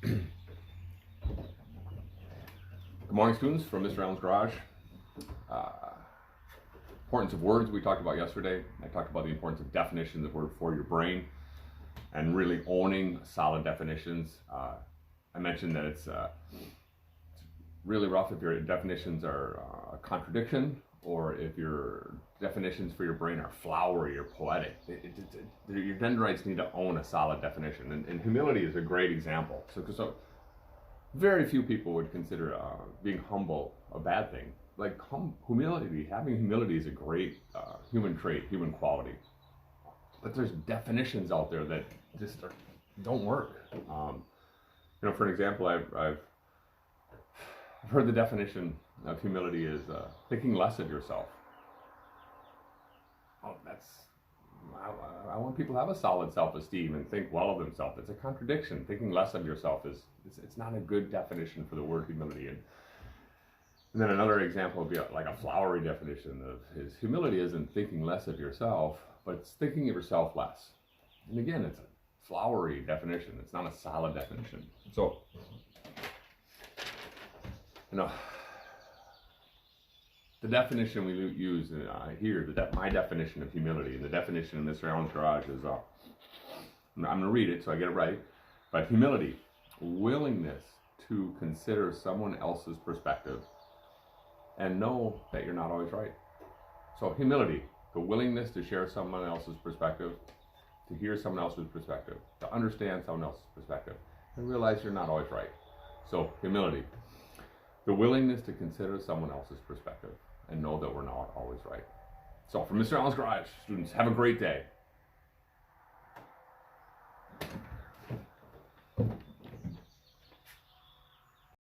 Good morning, students, from Mr. Allen's Garage. Uh, Importance of words we talked about yesterday. I talked about the importance of definitions of words for your brain and really owning solid definitions. I mentioned that it's really rough if your definitions are a contradiction or if your definitions for your brain are flowery or poetic. Your dendrites need to own a solid definition, and humility is a great example. So very few people would consider being humble a bad thing. Like humility, having humility is a great human trait, human quality. But there's definitions out there that just don't work. For an example, I've heard the definition of humility is thinking less of yourself. Oh, I want people to have a solid self-esteem and think well of themselves. It's a contradiction. Thinking less of yourself it's not a good definition for the word humility. And then another example would be like a flowery definition of his humility isn't thinking less of yourself, but it's thinking of yourself less. And again, it's a flowery definition. It's not a solid definition. So, the definition we use here, my definition of humility, and the definition in Mr. Allen's Garage is, I'm going to read it so I get it right, but humility, willingness to consider someone else's perspective and know that you're not always right. So humility, the willingness to share someone else's perspective, to hear someone else's perspective, to understand someone else's perspective, and realize you're not always right. So humility, the willingness to consider someone else's perspective and know that we're not always right. So from Mr. Allen's Garage, students, have a great day.